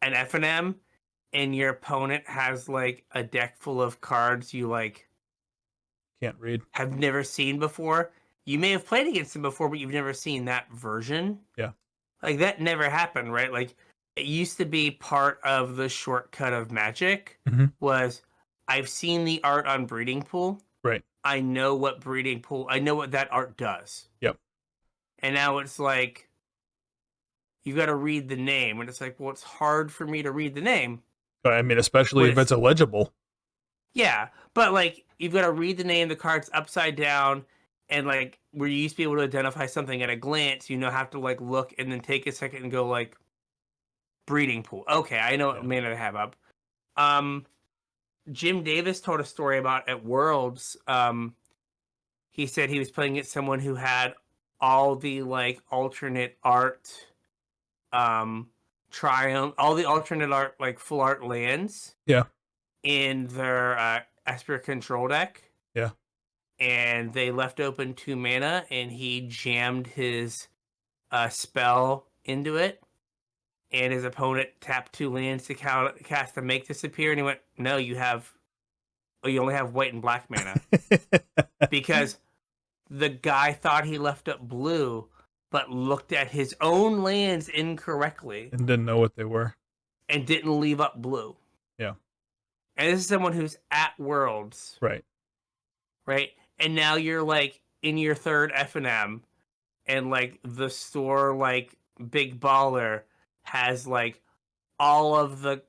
an F&M and your opponent has like a deck full of cards you like Can't read. have never seen before? You may have played against them before, but you've never seen that version. Yeah. Like that never happened, right? Like it used to be part of the shortcut of Magic Mm-hmm. was I've seen the art on Breeding Pool. Right. I know what that art does. Yep. And now it's like you got to read the name, and it's like, well, it's hard for me to read the name. I mean, especially if it's illegible. Yeah, but like you've got to read the name, the card's upside down, and like where you used to be able to identify something at a glance, you know, have to like look and then take a second and go like Breeding Pool. Okay, I know what mana to have up. Jim Davis told a story about at Worlds. He said he was playing against someone who had all the like alternate art, Triumph, all the alternate art, like full art lands. Yeah. In their Esper control deck. Yeah. And they left open 2 mana, and he jammed his spell into it. And his opponent tapped 2 lands to cast a Make Disappear, and he went, "No, you only have white and black mana." Because the guy thought he left up blue, but looked at his own lands incorrectly and didn't know what they were, and didn't leave up blue. Yeah. And this is someone who's at Worlds, right? And now you're like in your 3rd F&M, and like the store, like Big Baller, has like all of the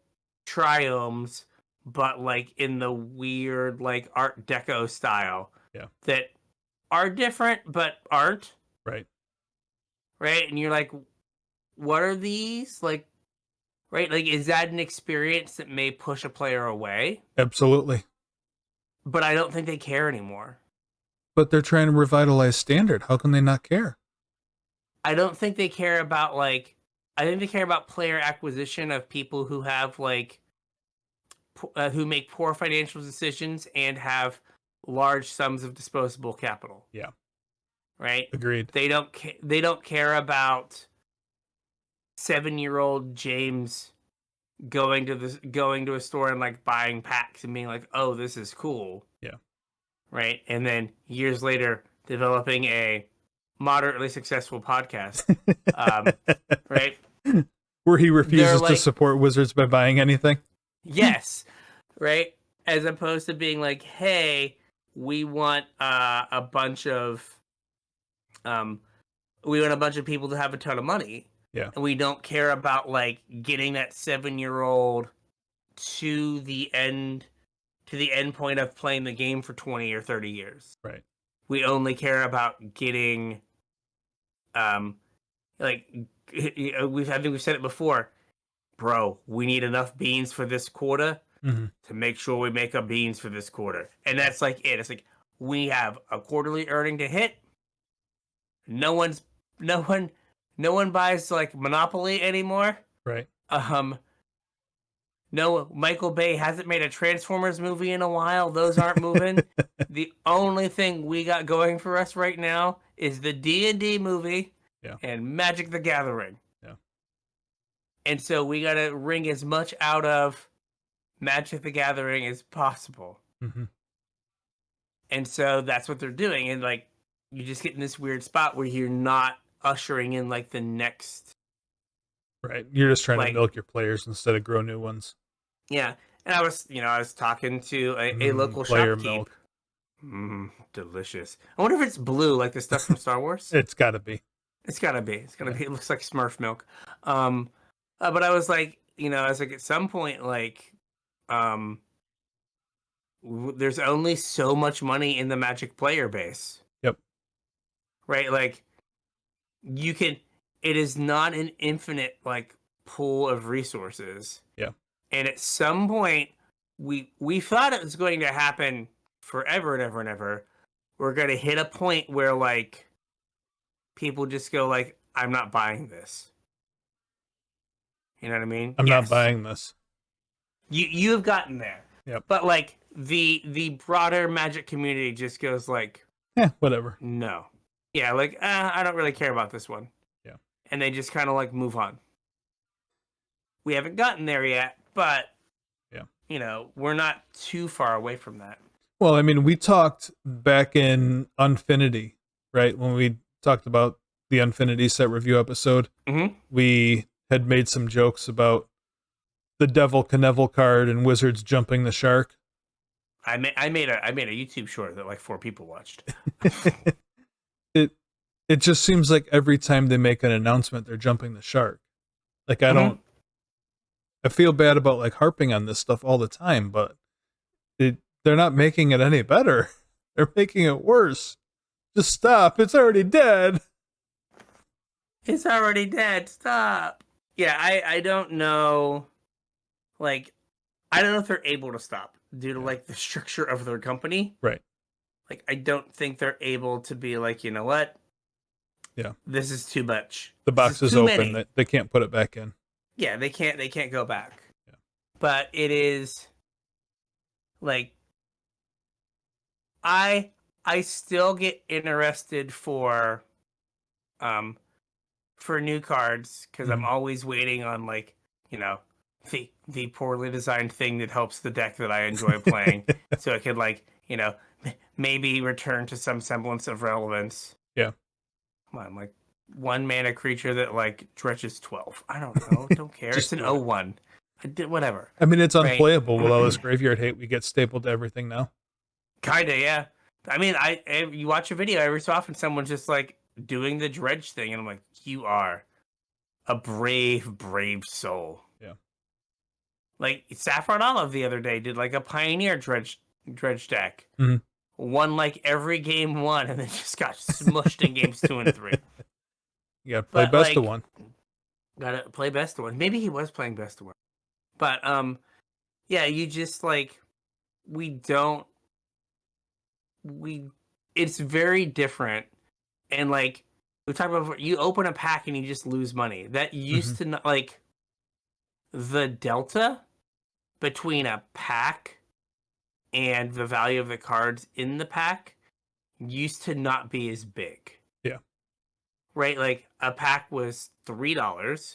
triomes, but like in the weird like Art Deco style. Yeah. That are different but aren't. Right. And you're like, what are these? Like, right? Like, is that an experience that may push a player away? Absolutely. But I don't think they care anymore. But they're trying to revitalize Standard. How can they not care? I don't think they care about like. I think they care about player acquisition of people who have like, who make poor financial decisions and have large sums of disposable capital. Yeah. Right. Agreed. They don't care about 7-year-old James going to a store and like buying packs and being like, "Oh, this is cool." Yeah. Right. And then years later, developing a moderately successful podcast. Right. Where he refuses to support Wizards by buying anything. Yes. Right. As opposed to being like, "Hey, we want a bunch of people to have a ton of money." Yeah. And we don't care about like getting that 7-year-old to the end point of playing the game for 20 or 30 years. Right. We only care about getting Like I think we've said it before, bro. We need enough beans for this quarter Mm-hmm. to make sure we make up beans for this quarter, and that's like it. It's like we have a quarterly earning to hit. No one's no one no one buys like Monopoly anymore. Right. Um, no, Michael Bay hasn't made a Transformers movie in a while. Those aren't moving. The only thing we got going for us right now is the D&D movie Yeah. and Magic the Gathering. Yeah. And so we got to wring as much out of Magic the Gathering as possible. Mm-hmm. And so that's what they're doing. And like, you just get in this weird spot where you're not ushering in like the next. Right. You're just trying Like- to milk your players instead of grow new ones. Yeah. And I was talking to a local player shopkeep. milk. Delicious. I wonder if it's blue like the stuff from Star Wars. It's got to be. It's gotta be. It's gonna be. It looks like Smurf milk. But I was like, at some point, like, there's only so much money in the Magic player base. Yep. Right. Like, you can. It is not an infinite like pool of resources. Yeah. And at some point, we thought it was going to happen forever and ever and ever. We're gonna hit a point where like people just go like, I'm not buying this. You know what I mean? I'm Yes. not buying this. You've gotten there. Yep. But like the broader Magic community just goes like, Whatever. no. Yeah, like I don't really care about this one. Yeah. And they just kind of like move on. We haven't gotten there yet, but we're not too far away from that. Well, I mean, we talked back in Unfinity, right? When we talked about the Unfinity set review episode, we had made some jokes about the Devil Knievel card and Wizards jumping the shark. I made a YouTube short that like 4 people watched. It just seems like every time they make an announcement, they're jumping the shark. Like I feel bad about like harping on this stuff all the time, but they're not making it any better. They're making it worse. Just stop. It's already dead. It's already dead. Stop. Yeah, I don't know. Like, I don't know if they're able to stop due to like the structure of their company. Right. Like, I don't think they're able to be like, you know what? Yeah. This is too much. The box is open. They can't put it back in. Yeah, they can't go back. Yeah. But it is like I still get interested for new cards because I'm always waiting on like, the poorly designed thing that helps the deck that I enjoy playing so it could like, maybe return to some semblance of relevance. Yeah. Come on, like 1 mana creature that like dredges 12. I don't know. Don't care. It's an 0/1. I did whatever. I mean, it's unplayable with all this graveyard hate we get stapled to everything now. Kinda, yeah. I mean, you watch a video every so often, someone's just like doing the dredge thing, and I'm like, you are a brave, brave soul. Yeah. Like Saffron Olive the other day did like a Pioneer dredge deck. Mm-hmm. Won like every game 1, and then just got smushed in games 2 and 3. You gotta play best of one. Gotta play best of one. Maybe he was playing best of one. But yeah, you just like it's very different. And like we talked about before, you open a pack and you just lose money. That used to not like the delta between a pack and the value of the cards in the pack used to not be as big. Yeah. Right? Like a pack was $3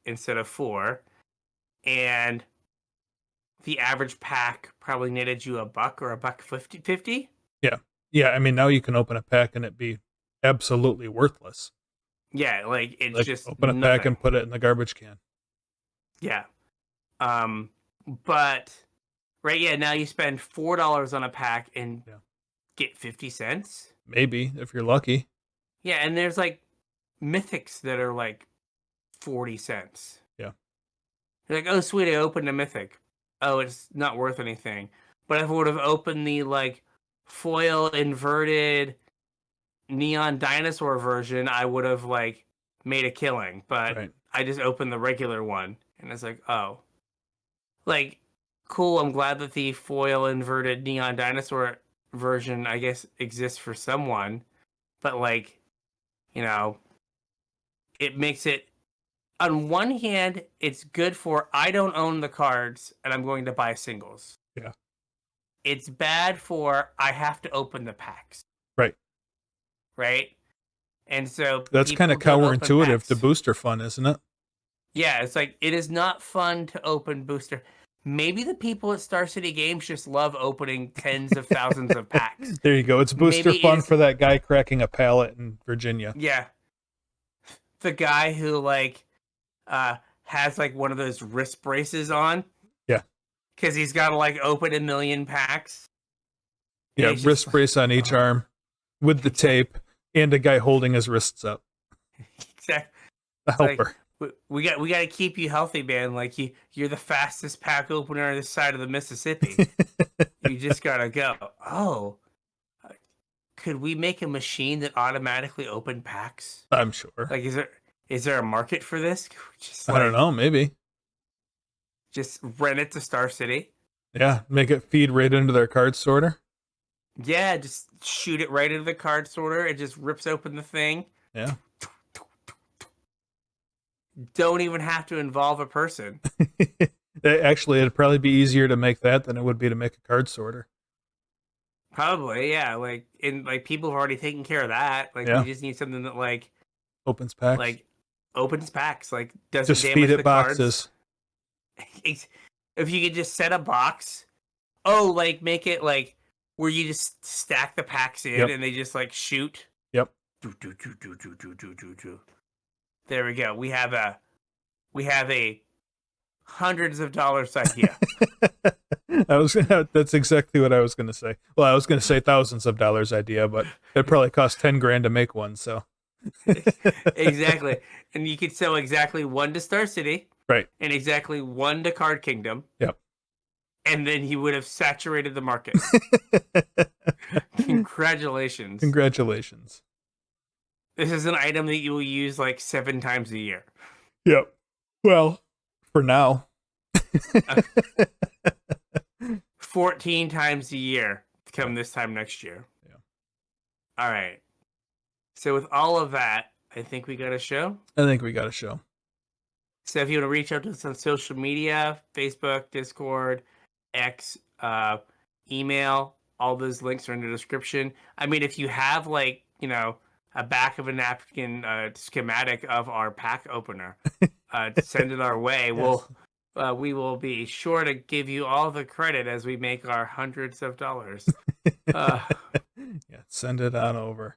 instead of $4. And the average pack probably netted you $1 or $1.50. Yeah. Yeah. I mean, now you can open a pack and it be absolutely worthless. Yeah. Like it's like, just open a pack and put it in the garbage can. Yeah. But right. Yeah. Now you spend $4 on a pack and get 50 cents. Maybe if you're lucky. Yeah. And there's like mythics that are like 40 cents. Yeah. You're like, oh, sweet, I opened a mythic. Oh, it's not worth anything. But if I would have opened the like foil inverted neon dinosaur version, I would have like made a killing, but Right. I just opened the regular one, and it's like, oh, like, cool. I'm glad that the foil inverted neon dinosaur version, I guess, exists for someone, but like, you know, it makes it. On one hand, it's good for I don't own the cards and I'm going to buy singles. Yeah. It's bad for I have to open the packs. Right. Right? And so That's kind of people don't open counterintuitive packs. to booster fun, isn't it? Yeah, it's like it is not fun to open booster. Maybe the people at Star City Games just love opening tens of thousands of packs. There you go. It's booster Maybe fun it's- for that guy cracking a pallet in Virginia. Yeah. The guy who like has like one of those wrist braces on. Yeah. Because he's got to like open 1 million packs. Yeah, It's wrist just brace on each arm with the tape and a guy holding his wrists up. Exactly. The helper. Like, we got to keep you healthy, man. Like you're the fastest pack opener on this side of the Mississippi. You just gotta go. Oh, could we make a machine that automatically opened packs? I'm sure. Like, is there a market for this? Just I don't know. Maybe. Just rent it to Star City. Yeah, make it feed right into their card sorter. Yeah, just shoot it right into the card sorter. It just rips open the thing. Yeah. Don't even have to involve a person. Actually, it'd probably be easier to make that than it would be to make a card sorter. Probably, yeah. Like, people have already taken care of that. Like, Yeah. we just need something that like Opens packs. like opens packs. Like, doesn't just damage feed it the boxes. cards. If you could just set a box, like make it like where you just stack the packs in and they just like shoot. Yep. There we go. We have a hundreds of dollars idea. That's exactly what I was going to say. Well, I was going to say thousands of dollars idea, but it probably cost 10 grand to make one. So Exactly. And you could sell exactly one to Star City. Right. And exactly one to Card Kingdom. Yep. And then he would have saturated the market. Congratulations. Congratulations. This is an item that you will use like 7 times a year. Yep. Well, for now. 14 times a year come this time next year. Yeah. All right. So with all of that, I think we got a show. I think we got a show. So if you want to reach out to us on social media, Facebook, Discord, X, email, all those links are in the description. I mean, if you have like, a back of a napkin schematic of our pack opener, send it our way. Yes. We will be sure to give you all the credit as we make our hundreds of dollars. Yeah, send it on over.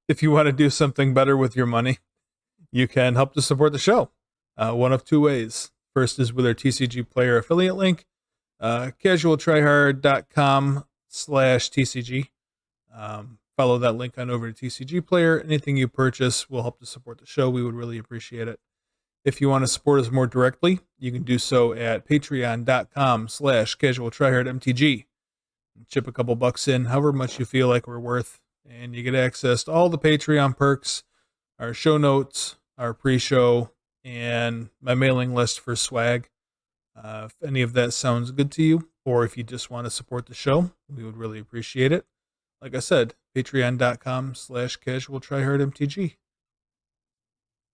If you want to do something better with your money, you can help to support the show. One of 2 ways. First is with our TCG Player affiliate link, CasualTryHard.com/TCG. Follow that link on over to TCG Player. Anything you purchase will help to support the show. We would really appreciate it. If you want to support us more directly, you can do so at patreon.com/CasualTryHardMTG. Chip a couple bucks in, however much you feel like we're worth, and you get access to all the Patreon perks, our show notes, our pre-show, and my mailing list for swag. If any of that sounds good to you, or if you just want to support the show, we would really appreciate it. Like I said, patreon.com/CasualTryHardMTG.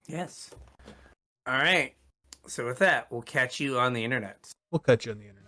Yes. All right. So with that, we'll catch you on the internet. We'll catch you on the internet.